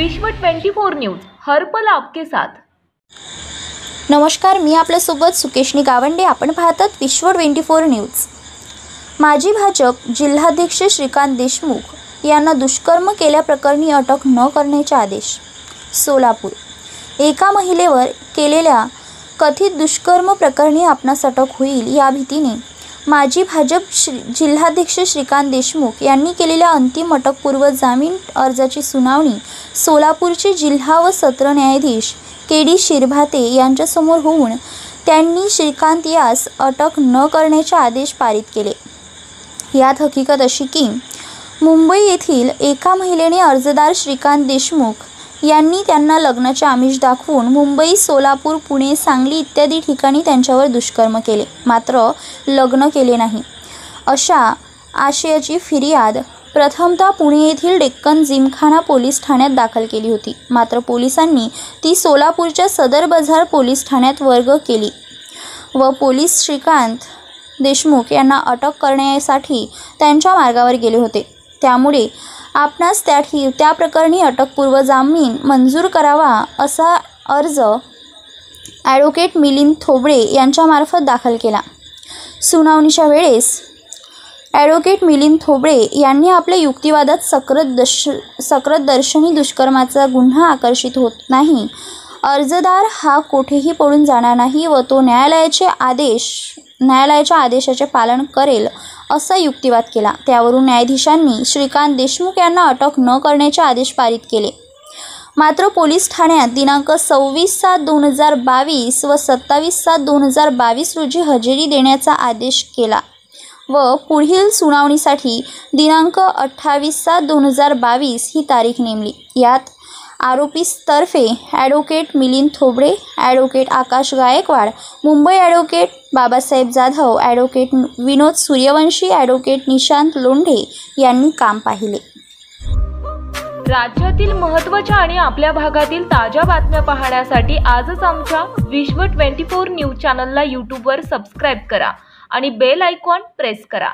विश्व 24 न्यूज हर पल आपके साथ। नमस्कार, मी आपल्यासोबत सुकेशनी गावंडे। आपण पाहतात विश्व 24 न्यूज। माजी भाजप जिल्हाध्यक्ष श्रीकांत देशमुख यांना दुष्कर्म केल्याप्रकरणी अटक न करण्याचे आदेश। सोलापूर। एका महिलेवर केलेल्या कथित दुष्कर्म प्रकरणी आपणास अटक होईल या भीतीने माजी भाजप जिल्हाध्यक्ष श्रीकांत देशमुख यांनी केलेल्या अंतिम अटकपूर्व जामीन अर्जाची सुनावणी सोलापूरचे जिल्हा व सत्र न्यायाधीश के.डी. शिरभाते यांच्यासमोर होऊन त्यांनी श्रीकांत यास अटक न करण्याचे आदेश पारित केले। यात हकीकत अशी की मुंबई येथील एका महिलेने अर्जदार श्रीकांत देशमुख यांनी त्यांना लग्नाचे आमिष दाखवून मुंबई, सोलापूर, पुणे, सांगली इत्यादी ठिकाणी त्यांच्यावर दुष्कर्म केले, मात्र लग्न केले नाही अशा आशयाची फिर्याद प्रथमतः पुणे येथील डेक्कन जिमखाना पोलीस ठाण्यात दाखल केली होती। मात्र पोलिसांनी ती सोलापूरच्या सदर बाजार पोलीस ठाण्यात वर्ग केली व पोलीस श्रीकांत देशमुख यांना अटक करण्यासाठी त्यांच्या मार्गावर गेले होते। त्यामुळे आपणास त्या प्रकरणी अटकपूर्व जामीन मंजूर करावा असा अर्ज ॲडव्होकेट मिलिंद थोबडे यांच्यामार्फत दाखल केला। सुनावणीच्या वेळेस ॲडव्होकेट मिलिंद थोबडे यांनी आपल्या युक्तिवादात सकृतदर्शनी दुष्कर्माचा गुन्हा आकर्षित होत नाही, अर्जदार हा कोठेही पळून जाणार नाही व तो न्यायालयाच्या आदेशाचे पालन करेल असा युक्तिवाद केला। त्यावरून न्यायाधीशांनी श्रीकांत देशमुख यांना अटक न करण्याचे आदेश पारित केले। मात्र पोलीस ठाण्यात दिनांक 26/7/2022 व 27/7/2022 रोजी हजेरी देण्याचा आदेश केला व पुढील सुनावणीसाठी दिनांक 28/7/2022 ही तारीख नेमली। यात आरोपीतर्फे ॲडव्होकेट मिलिंद थोबडे, ॲडव्होकेट आकाश गायकवाड, मुंबई ॲडव्होकेट बाबासाहेब जाधव, ॲडव्होकेट विनोद सूर्यवंशी, ॲडव्होकेट निशांत लोंढे यांनी काम पाहिले। राज्यातील महत्त्वाच्या आणि आपल्या भागातील ताज्या बातम्या पाहण्यासाठी आजच आमच्या विश्व 24 न्यूज चॅनलला यूट्यूबवर सबस्क्राईब करा आणि बेल आयकॉन प्रेस करा।